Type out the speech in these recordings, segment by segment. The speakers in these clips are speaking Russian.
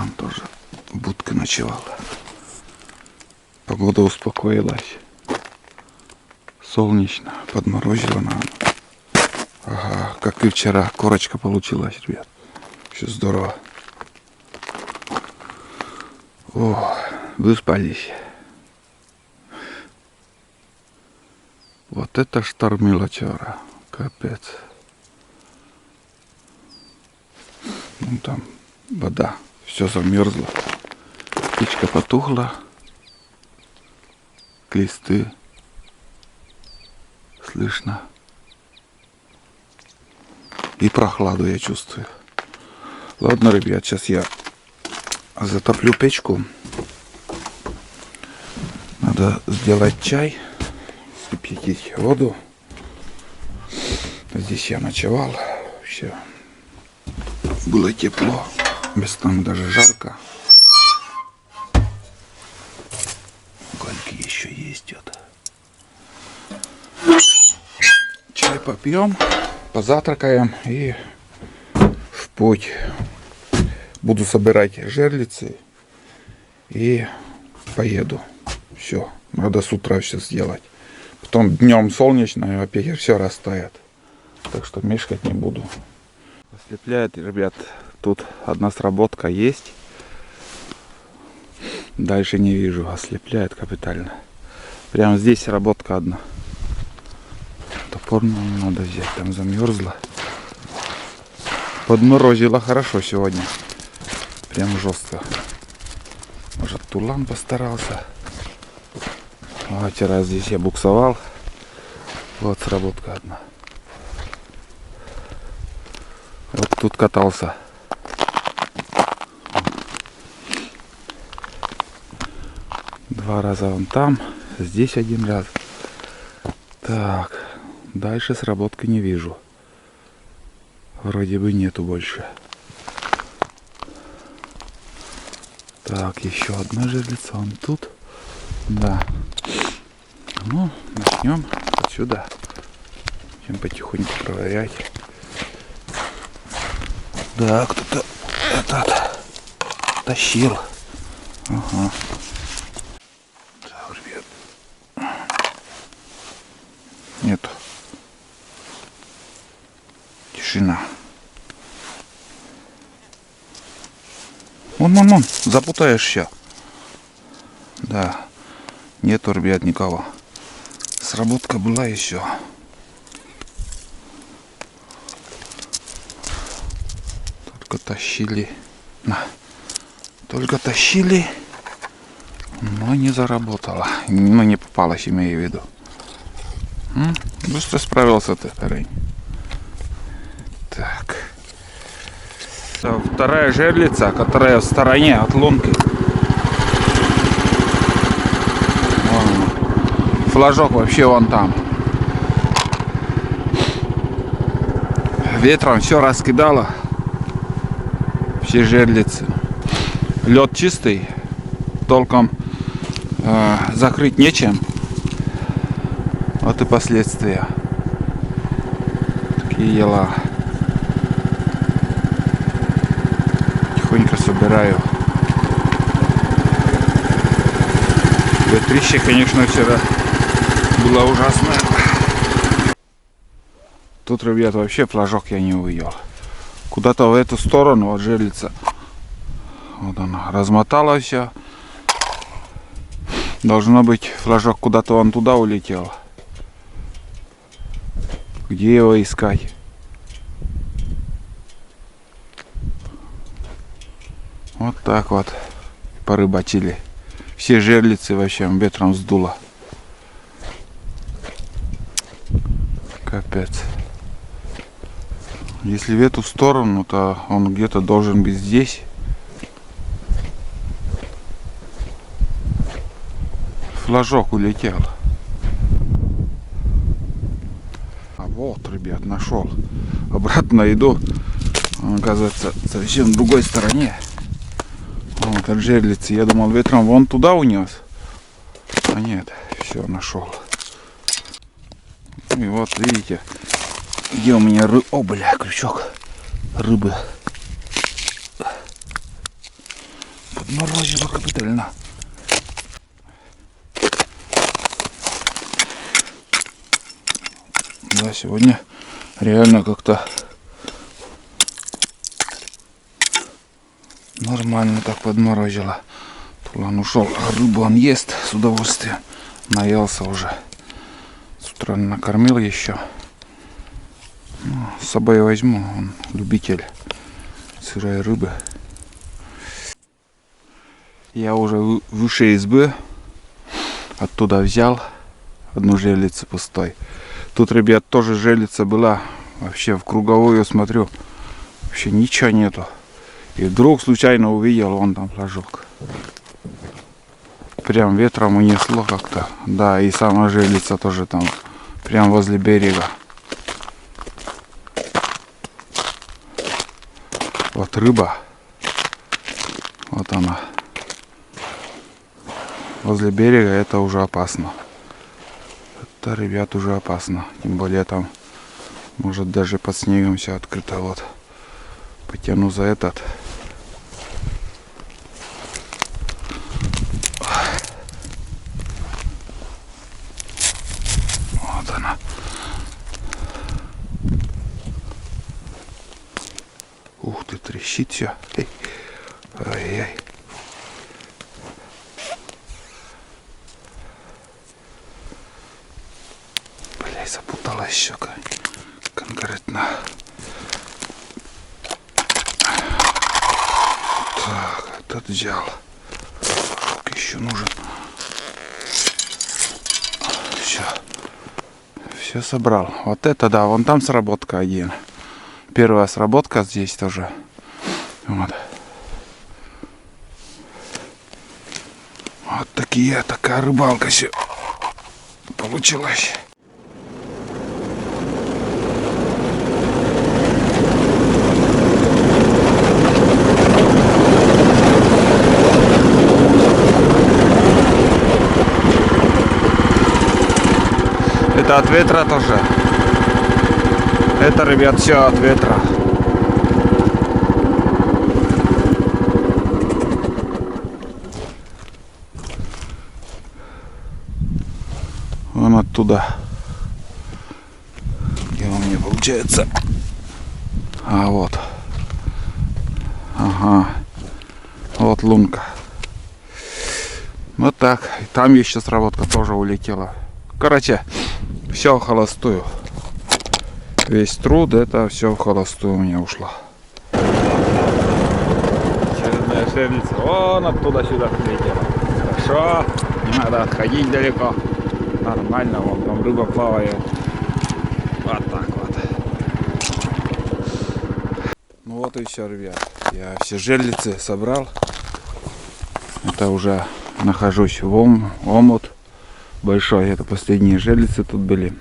Тулан тоже в будке ночевал. Погода успокоилась. Солнечно, подморозило нам. Ага, как и вчера. Корочка получилась, ребят. Все здорово. О, выспались. Вот это штормило вчера. Капец. Ну там вода. Все замерзло. Печка потухла. Клесты. Слышно. И прохладу я чувствую. Ладно, ребят, сейчас я затоплю печку. Надо сделать чай. Кипятить воду. Здесь я ночевал. Все. Было тепло. Местами даже жарко. Угольки еще есть. Вот. Чай попьем. Позавтракаем и в путь. Буду собирать жерлицы и поеду. Все. Надо с утра все сделать. Потом днем солнечно, и опять все растает. Так что мешкать не буду. Ослепляет, ребят. Тут одна сработка есть. Дальше не вижу. Ослепляет капитально. Прямо здесь работка одна. Топор нам надо взять. Там замерзло. Подморозило хорошо сегодня. Прям жестко. Может, Тулан постарался. А вчера здесь я буксовал. Вот сработка одна. Вот тут катался. Два раза вон там. Здесь один раз. Так. Дальше сработки не вижу. Вроде бы нету больше. Так, еще одна жерлица. Он тут. Да. Ну, начнем отсюда. Будем потихоньку проверять. Да, кто-то этот тащил. Ага. Так, ребят. Нету. Тишина. Вон, запутаешься. Да. Нету, ребят, никого. Сработка была еще. Только тащили. Только тащили. Но не заработало. Ну, не попалось, имею в виду. Быстро справился ты, парень. Так. Вторая жерлица, которая в стороне от лунки. Вон, флажок вообще вон там. Ветром все раскидало. Все жерлицы. Лед чистый. Толком закрыть нечем. Вот и последствия. Такие дела. Тихонько собираю. Ветрище, конечно, вчера было ужасное. Тут, ребят, вообще флажок я не увидел. Куда-то в эту сторону вот жерлица. Вот она размотала все. Должно быть, флажок куда-то он туда улетел. Где его искать? Вот так вот порыбачили. Все жерлицы вообще ветром сдуло. Капец. Если в эту сторону, то он где-то должен быть здесь. Флажок улетел. А вот, ребят, нашел. Обратно иду. Он, оказывается, совсем в другой стороне. Вот от жерлицы. Я думал, ветром вон туда унес. А нет, все, нашел. И вот, видите, где у меня О, бля, крючок рыбы. Подморозило капитально. Да, сегодня реально как-то нормально так подморозило. Он ушел, а рыбу он ест с удовольствием. Наелся уже. С утра накормил еще. Ну, с собой возьму, он любитель сырой рыбы. Я уже выше избы. Оттуда взял одну жерлицу пустой. Тут, ребят, тоже жерлица была. Вообще в круговую смотрю. Вообще ничего нету. И вдруг случайно увидел, вон там флажок. Прям ветром унесло как-то. Да, и сама жерлица тоже там. Прям возле берега. Вот рыба. Вот она. Возле берега это уже опасно. Это, ребят, уже опасно. Тем более там может даже под снегом все открыто. Вот. Потяну за этот. Вот она. Ух ты, трещит все. Ай-яй. Блядь, запуталась щека. Конкретно. Так, этот взял. Еще нужен. Все собрал. Вот это да, вон там сработка один. Первая сработка здесь тоже. Вот. Вот такая рыбалка получилась. Это от ветра тоже. Это, ребят, все от ветра. Вон оттуда. Где у меня получается? А вот. Ага. Вот лунка. Вот так. И там еще сработка тоже улетела. Короче, все в холостую. Весь труд, это все в холостую у меня ушло. Очередная жерлица. Вон оттуда сюда прилетела. Хорошо. Не надо отходить далеко. Нормально, вон там рыба плавает. Вот так вот. Ну вот и все, ребят. Я все жерлицы собрал. Это уже нахожусь в омут большой. Это последние жерлицы тут были.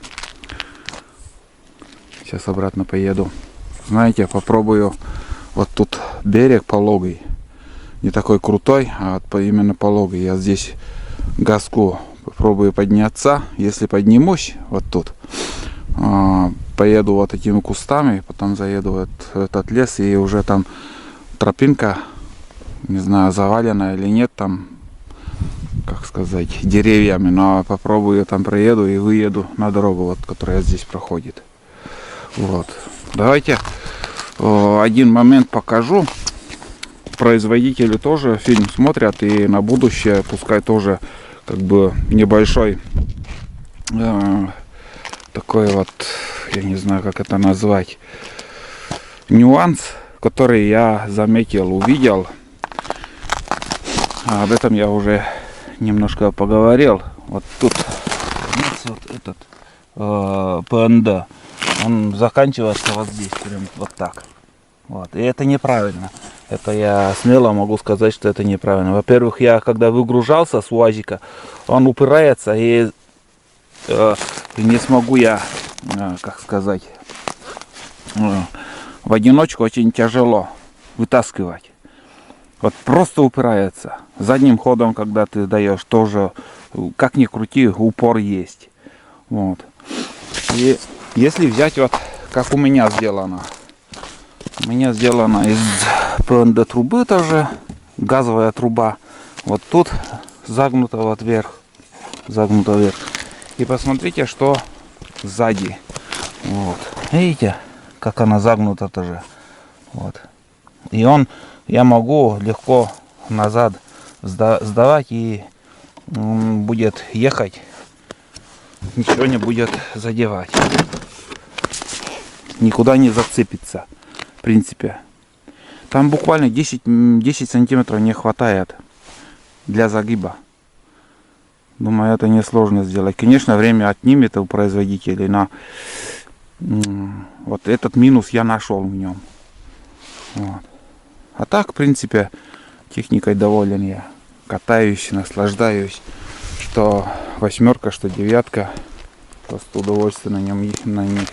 Сейчас обратно поеду. Знаете, попробую. Вот тут берег пологий. Не такой крутой, а именно пологий. Я здесь газку попробую подняться. Если поднимусь вот тут, поеду вот этими кустами, потом заеду в этот лес, и уже там тропинка, не знаю, завалена или нет, там, как сказать, деревьями, но попробую там проеду и выеду на дорогу, вот, которая здесь проходит. Вот. Давайте один момент покажу. Производители тоже фильм смотрят, и на будущее пускай тоже как бы небольшой такой вот, я не знаю, как это назвать, нюанс, который я заметил, увидел. Об этом я уже немножко поговорил. Вот тут вот этот ПНД, он заканчивается вот здесь, прям вот так. Вот. И это неправильно. Это я смело могу сказать, что это неправильно. Во-первых, я когда выгружался с УАЗика, он упирается, и не смогу я, как сказать, в одиночку очень тяжело вытаскивать. Вот просто упирается. Задним ходом, когда ты даешь, тоже, как ни крути, упор есть. Вот. И если взять вот, как у меня сделано. У меня сделано из ПНД трубы тоже. газовая труба вот тут загнута вот вверх. Загнута вверх. И посмотрите, что сзади. Вот. Видите, как она загнута тоже. Вот. И я могу легко назад сдавать, и он будет ехать. Ничего не будет задевать. Никуда не зацепится. В принципе. Там буквально 10 сантиметров не хватает для загиба. Думаю, это несложно сделать. Конечно, время отнимет у производителей, но вот этот минус я нашел в нем. Вот. А так, в принципе, техникой доволен я. Катаюсь, наслаждаюсь. Что восьмерка, что девятка. Просто удовольствие на них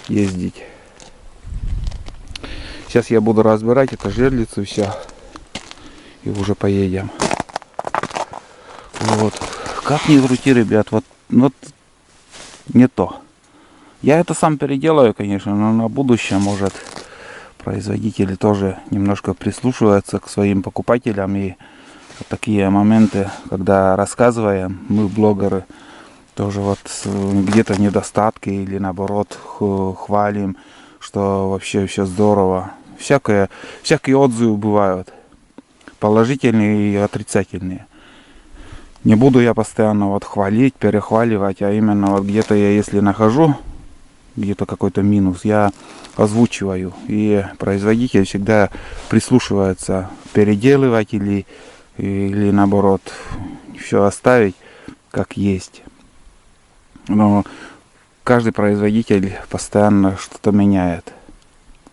ездить. Сейчас я буду разбирать эту жерлицу все. И уже поедем. Вот. Как ни крути, ребят, вот не то. Я это сам переделаю, конечно, но на будущее, может, производители тоже немножко прислушиваются к своим покупателям. И такие моменты, когда рассказываем, мы, блогеры, тоже вот где-то недостатки или наоборот хвалим, что вообще все здорово. Всякие отзывы бывают, положительные и отрицательные. Не буду я постоянно вот хвалить, перехваливать, а именно вот где-то я, если нахожу где-то какой-то минус, я озвучиваю. И производитель всегда прислушивается, переделывать или наоборот все оставить как есть. Но каждый производитель постоянно что-то меняет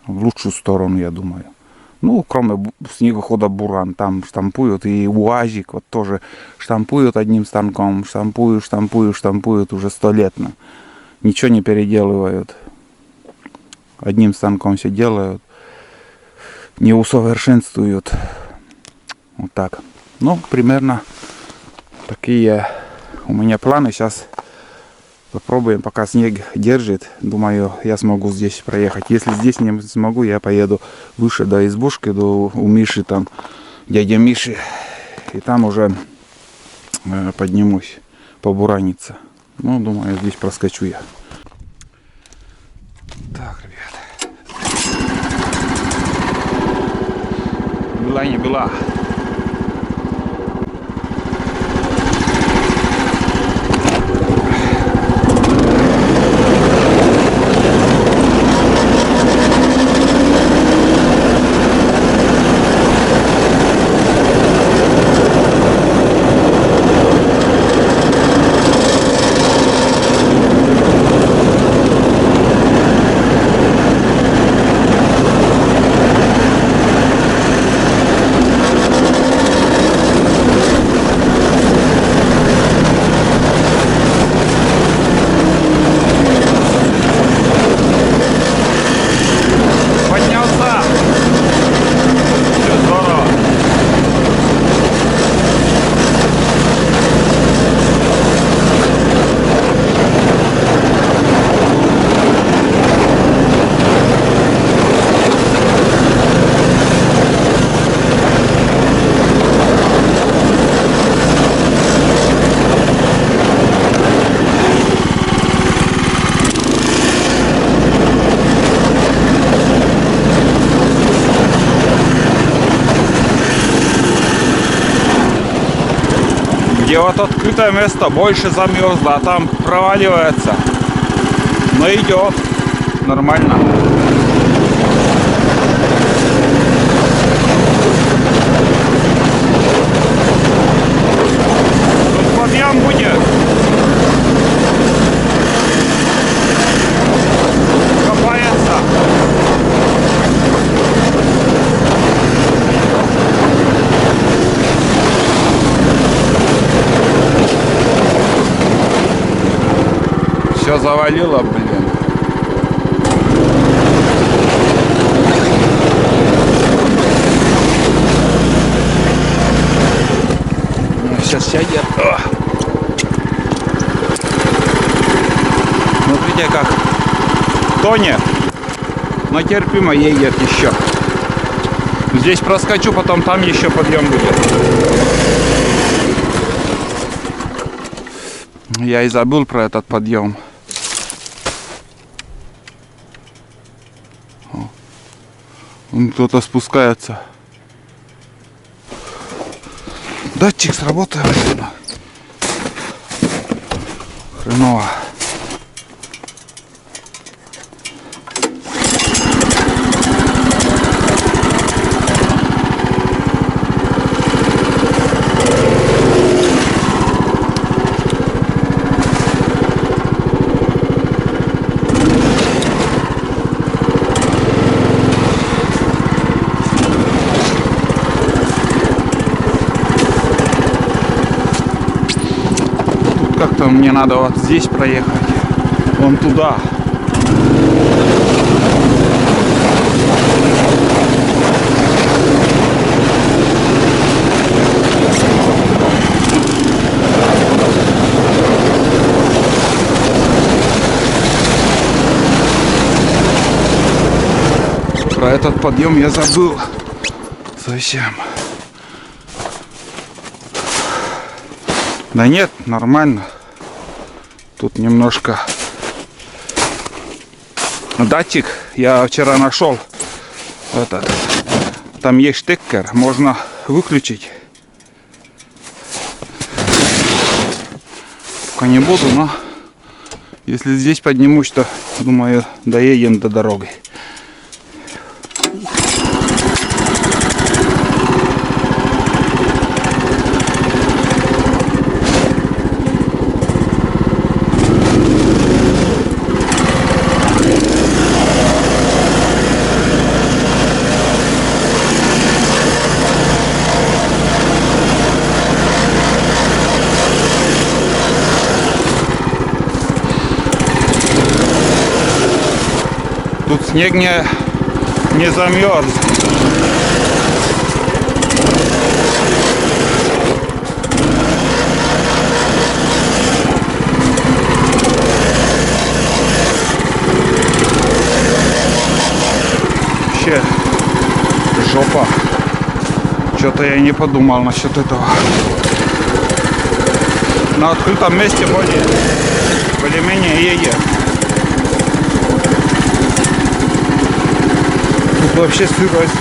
в лучшую сторону, я думаю. Ну, кроме снегохода Буран, там штампуют, и УАЗик вот тоже штампуют одним станком, штампуют уже 100 лет. Ничего не переделывают. Одним станком все делают, не усовершенствуют. Вот так. Ну, примерно такие у меня планы. Сейчас попробуем, пока снег держит. Думаю, я смогу здесь проехать. Если здесь не смогу, я поеду выше до избушки, у Миши, там, дядя Миши. И там уже поднимусь побураниться. Ну, думаю, здесь проскочу я. Так, ребят. Была не была. Где вот открытое место больше замерзло, а там проваливается. Но идет нормально. Тут подъем будет. Копается. Все завалило, блин. Сейчас сядет. Смотрите, как тонет, но терпимо едет еще. Здесь проскочу, потом там еще подъем будет. Я и забыл про этот подъем. Вон кто-то спускается. Датчик сработал. Хреново. Как-то мне надо вот здесь проехать, вон туда. Про этот подъем я забыл совсем. Да нет, нормально. Тут немножко датчик я вчера нашел. Этот. Там есть штекер, можно выключить. Пока не буду, но если здесь поднимусь, то думаю, доедем до дороги. Тут снег не замерз. Вообще жопа. Что-то я не подумал насчет этого. На открытом месте более-менее едет. Тут вообще сырость.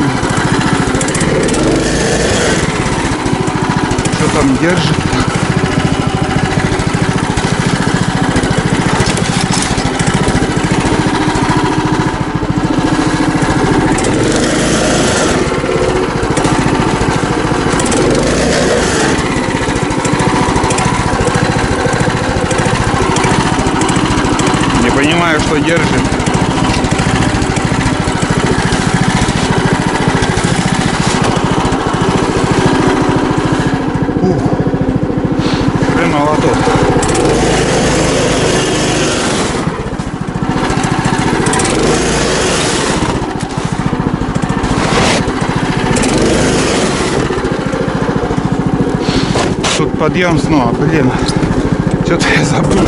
Что там держит? Не понимаю, что держит. Хреново тут. Тут подъем снова, блин. Что-то я забыл.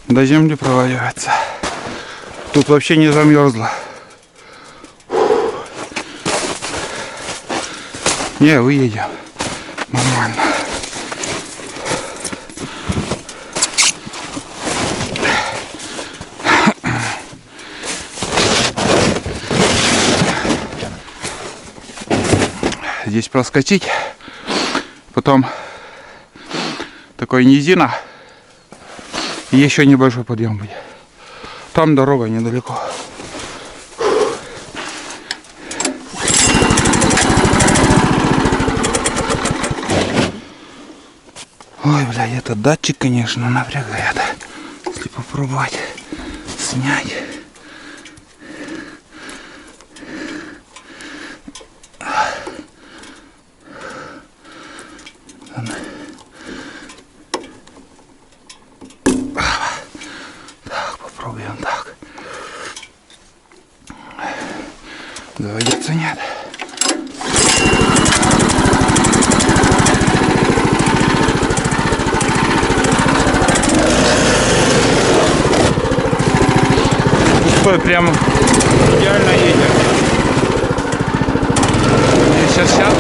До земли проваливается. Тут вообще не замерзло. Не, выедем. Нормально. Здесь проскочить. Потом такой низина. И еще небольшой подъем будет. Там дорога недалеко. Ой, бля, этот датчик, конечно, напрягает. Если попробовать снять. разницы нет. Пустой прям идеально едет. Я сейчас сяду.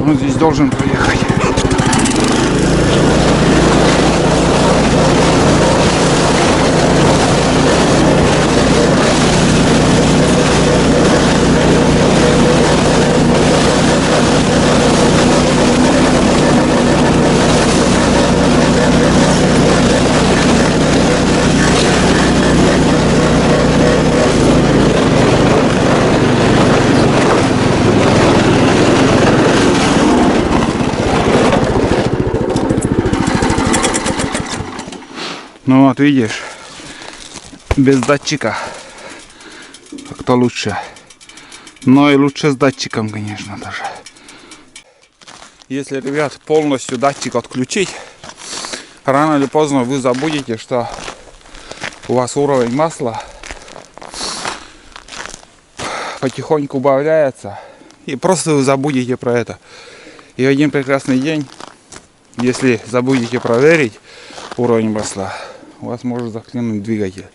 Он здесь должен проехать. Ну вот видишь, без датчика как-то лучше. Но и лучше с датчиком, конечно, даже. Если, ребят, полностью датчик отключить, рано или поздно вы забудете, что у вас уровень масла потихоньку убавляется. И просто вы забудете про это. И в один прекрасный день, если забудете проверить уровень масла, у вас может заклинуть двигатель.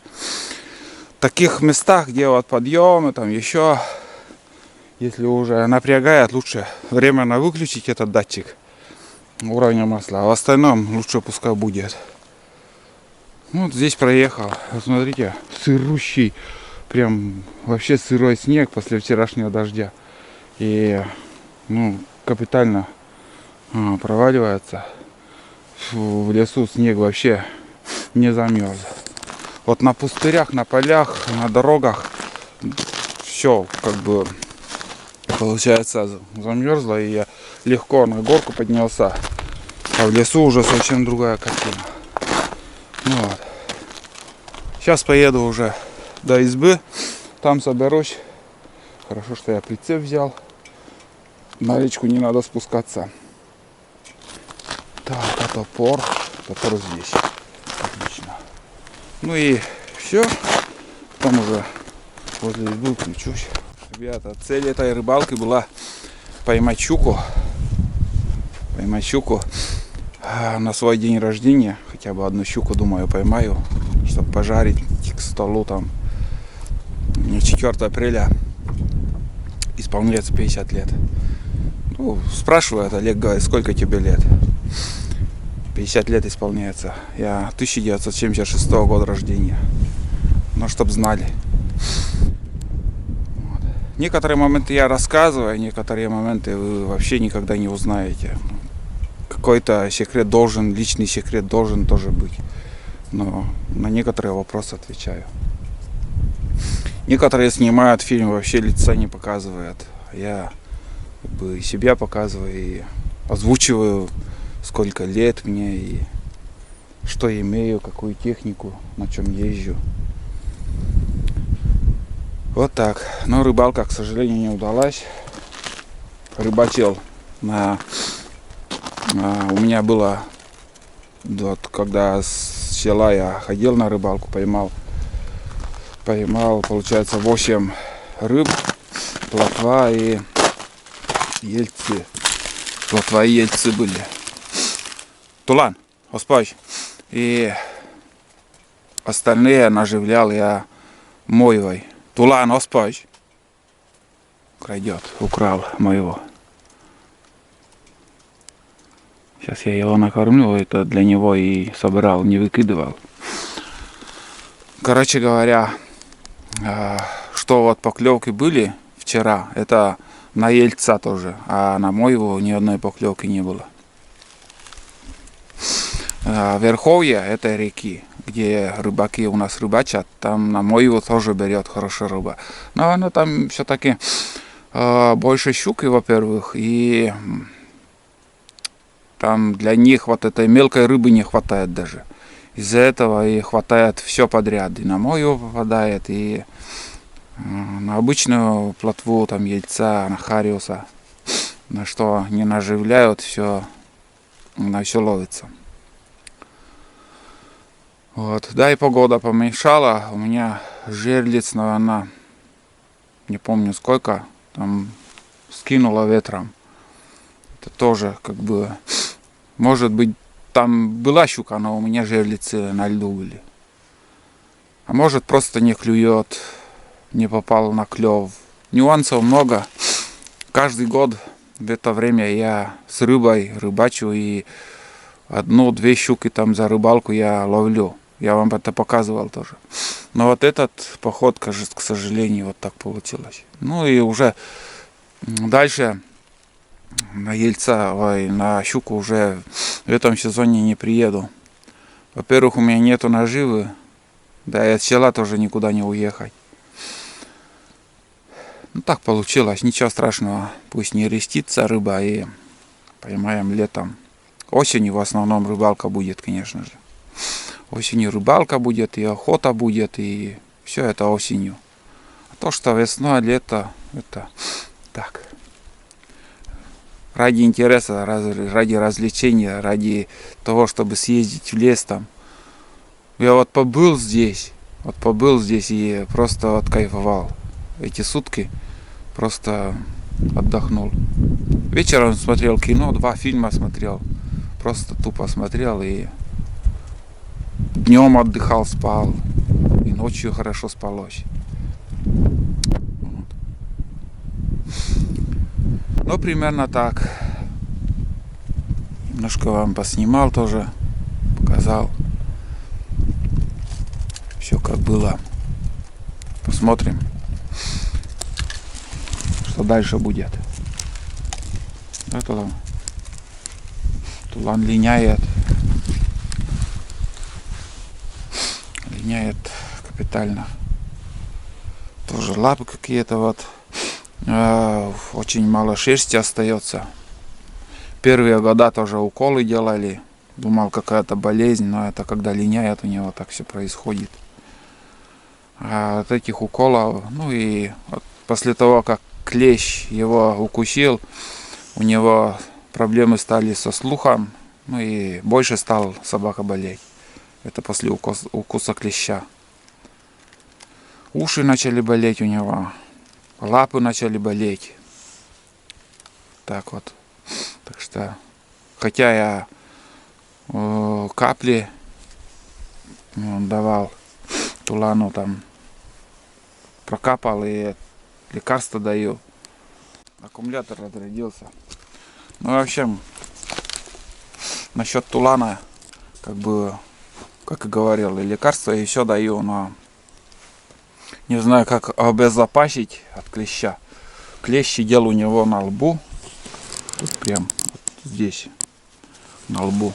В таких местах, где вот подъемы, там еще, если уже напрягает, лучше временно выключить этот датчик уровня масла. А в остальном лучше пускай будет. Вот здесь проехал. Вот смотрите, сырущий, прям вообще сырой снег после вчерашнего дождя. И ну, капитально проваливается. В лесу снег вообще не замерз. Вот на пустырях, на полях, на дорогах все как бы получается замерзло, и я легко на горку поднялся. А в лесу уже совсем другая картина. Ну вот. Сейчас поеду уже до избы, там соберусь. Хорошо, что я прицеп взял. На речку не надо спускаться. Так, а топор здесь. Отлично. Ну и все. Потом уже возле избы включусь. Ребята, цель этой рыбалки была поймать щуку. На свой день рождения. Хотя бы одну щуку, думаю, поймаю, чтобы пожарить к столу там. Мне 4 апреля исполняется 50 лет. Ну, спрашивают, Олег говорит, сколько тебе лет? 50 лет исполняется. Я 1976 года рождения. Ну, чтоб знали. Вот. Некоторые моменты я рассказываю, некоторые моменты вы вообще никогда не узнаете. Какой-то секрет должен, личный секрет должен тоже быть. Но на некоторые вопросы отвечаю. Некоторые снимают фильм, вообще лица не показывают. Я как бы себя показываю и озвучиваю, сколько лет мне и что имею, какую технику, на чем езжу. Вот так. Но рыбалка, к сожалению, не удалась. Рыбачил у меня было, вот, когда с села я ходил на рыбалку, поймал, получается, 8 рыб, плотва и ельцы. Плотва и ельцы были. Тулан, Господь. И остальные наживлял я мойвой. Тулан, Господь. Крадет, украл моего. Сейчас я его накормлю, это для него и собирал, не выкидывал. Короче говоря, что вот поклевки были вчера, это на ельца тоже, а на мойву ни одной поклевки не было. Верховье этой реки, где рыбаки у нас рыбачат, там на мойву тоже берет хорошая рыба. Но она там все-таки больше щуки, во-первых, и там для них вот этой мелкой рыбы не хватает даже. Из-за этого и хватает все подряд. И на мойву попадает, и на обычную плотву, там ельца, на хариуса. На что не наживляют, все, на все ловится. Вот. Да, и погода помешала. У меня жерлиц, наверное, не помню сколько, там скинуло ветром. Это тоже как бы, может быть, там была щука, но у меня жерлицы на льду были. А может, просто не клюет, не попал на клев. Нюансов много. Каждый год в это время я с рыбой рыбачу, и одну-две щуки там за рыбалку я ловлю. Я вам это показывал тоже. Но вот этот поход, к сожалению, вот так получилось. Ну и уже дальше на ельца, на щуку уже в этом сезоне не приеду. Во-первых, у меня нету наживы, да и от села тоже никуда не уехать. Ну так получилось, ничего страшного. Пусть не рестится рыба, и поймаем летом. Осенью в основном рыбалка будет, конечно же. Осенью рыбалка будет, и охота будет, и все это осенью. А то, что весна, лето, это так. Ради интереса, ради развлечения, ради того, чтобы съездить в лес там. Я вот побыл здесь и просто вот кайфовал. Эти сутки просто отдохнул. Вечером смотрел кино, 2 фильма смотрел. Просто тупо смотрел, и днем отдыхал, спал. И ночью хорошо спалось. Вот. Ну, примерно так. Немножко вам поснимал тоже, показал. Все как было. Посмотрим, что дальше будет. Это тулан линяет. Линяет капитально. Тоже лапы какие-то вот. Очень мало шерсти остается. Первые года тоже уколы делали. Думал, какая-то болезнь, но это когда линяет, у него так все происходит. А от этих уколов, ну и вот после того, как клещ его укусил, у него проблемы стали со слухом, ну и больше стал собака болеть. Это после укуса клеща. Уши начали болеть у него, лапы начали болеть. Так вот. Так что, хотя я капли давал тулану, там прокапал и лекарства даю. Аккумулятор разрядился. Ну, в общем, насчет тулана, как бы, как и говорил, и лекарства и все даю, но не знаю, как обезопасить от клеща. Клещ сидел у него на лбу, тут прям вот здесь, на лбу.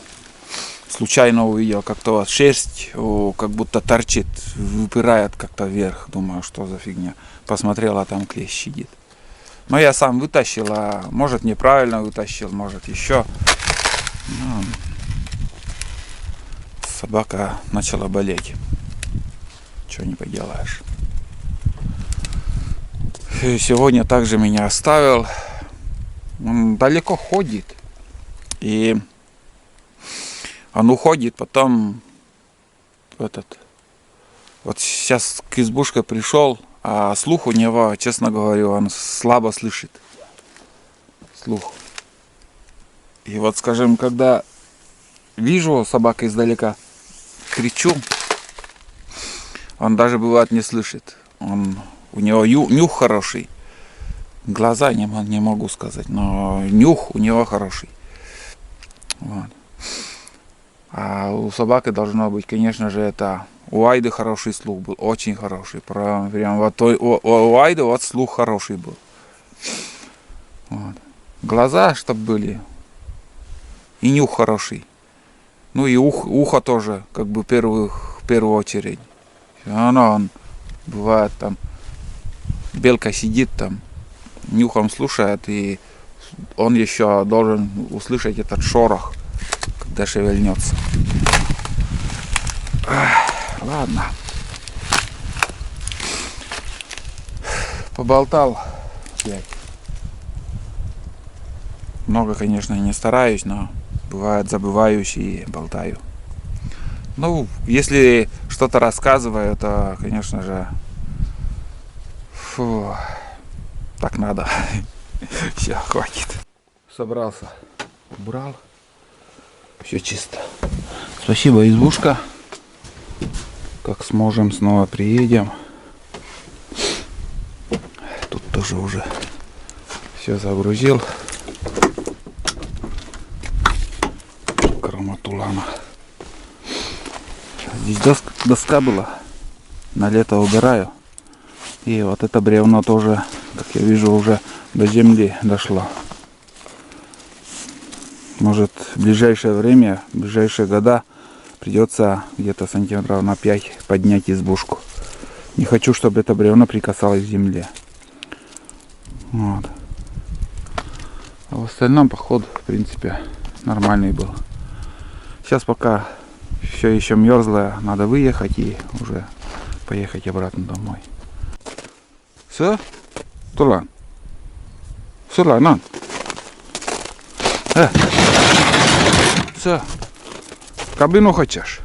Случайно увидел, как-то вот шерсть как будто торчит, выпирает как-то вверх. Думаю, что за фигня. Посмотрел, а там клещ сидит. Но я сам вытащил, а может неправильно вытащил, может еще. Ну, собака начала болеть. Чего не поделаешь. И сегодня также меня оставил. Он далеко ходит. И он уходит, потом вот сейчас к избушке пришел, а слух у него, честно говорю, он слабо слышит. Слух. И вот, скажем, когда вижу собаку издалека, кричу, он даже бывает не слышит. У него нюх хороший. Глаза не могу сказать, но нюх у него хороший. Вот. А у собаки должно быть, конечно же, это... У Айды хороший слух был, очень хороший. Прям вот у Айды вот слух хороший был. Вот. Глаза, чтобы были. И нюх хороший. Ну и ухо тоже, как бы в первую очередь. Он бывает там, белка сидит там, нюхом слушает, и он еще должен услышать этот шорох, когда шевельнется. Ладно. Поболтал опять. Много, конечно, не стараюсь, но бывает забываюсь и болтаю. Ну, если что-то рассказываю, то, конечно же, фу, так надо. Все, хватит. Собрался, убрал. Все чисто. Спасибо, избушка. Как сможем, снова приедем. Тут тоже уже все загрузил. Кроматулана. Здесь доска была. На лето убираю. И вот это бревно тоже, как я вижу, уже до земли дошло. Может, в ближайшее время, в ближайшие года придется где-то сантиметров на 5 поднять избушку. Не хочу, чтобы это бревно прикасалось к земле. Вот. А в остальном поход, в принципе, нормальный был. Сейчас пока все еще мерзлое, надо выехать и уже поехать обратно домой. Все? Тулан? Сулан, все. Кабину хочешь?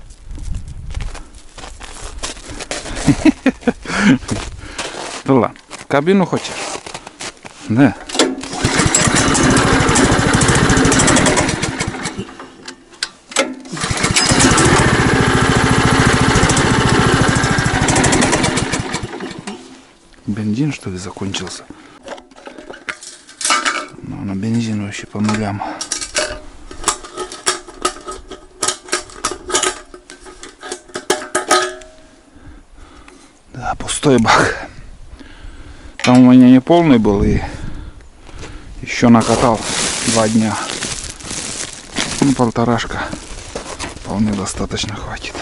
Тулан, кабину хочешь? Да. Бензин, что ли, закончился? Ну, на бензин вообще по нулям. Да, пустой бак. Там у меня не полный был и еще накатал 2 дня. Ну, полторашка вполне достаточно хватит.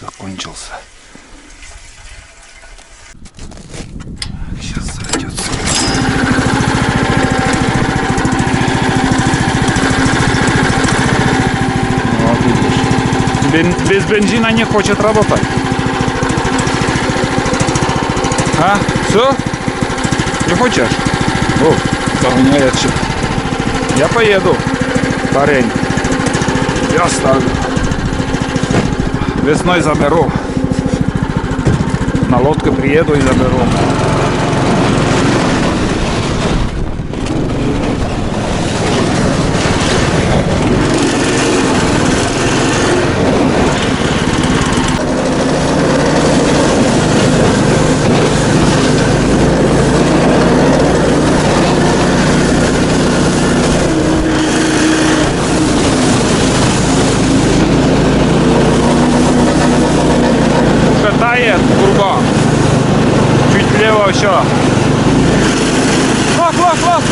Закончился. Сейчас зайдется. Вот видишь. Без бензина не хочет работать. А? Все? Не хочешь? О, загоняет все. Я поеду, парень. Я оставлю. Весной заберу. На лодке приеду и заберу. Тает кругом. Чуть влево еще. Лох.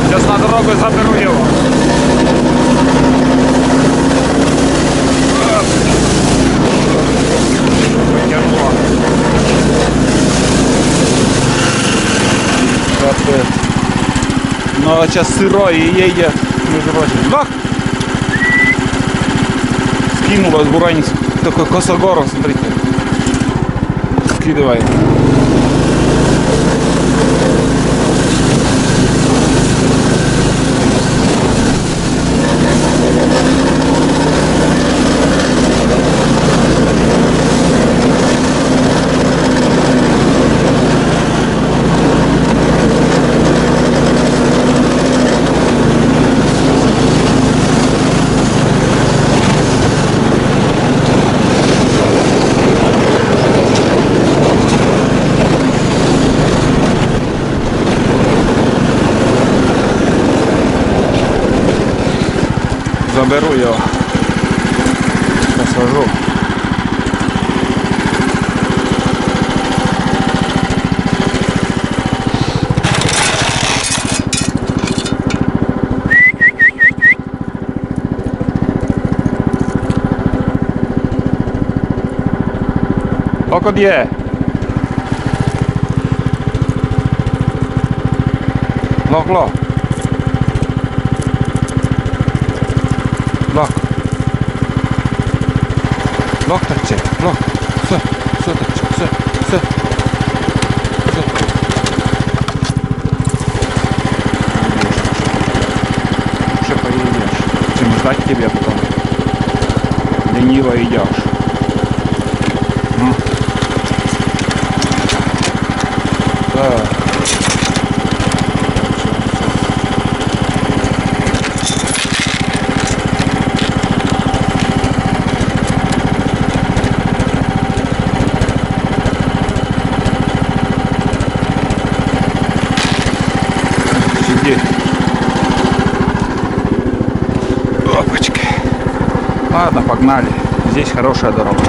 Сейчас на дорогу заберу его. Вытянуло. Капец. Но сейчас сырой и едет. Между прочим. Лох! Кинулась буранец, такой косогоров, смотрите, скидывает. Заберу его, посажу. Oko gdje? Lok. Lok trče, lok. Sve trče, sve. мешать тебе потом. Лениво идешь. Ну. Так. Сиди. Опачки. Ладно, погнали. Здесь хорошая дорога.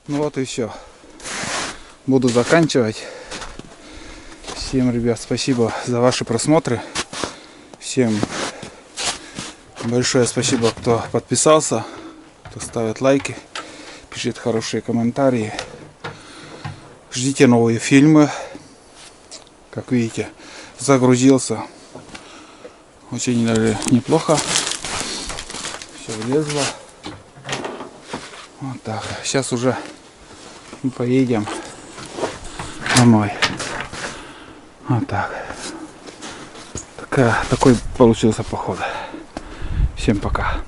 Ну вот и все. Буду заканчивать. Всем, ребят, спасибо за ваши просмотры. Всем большое спасибо, кто подписался, кто ставит лайки, пишет хорошие комментарии. Ждите новые фильмы. Как видите, загрузился. Очень даже неплохо. Все влезло. Вот так. Сейчас уже мы поедем домой. Вот так. Такой получился поход. Всем пока.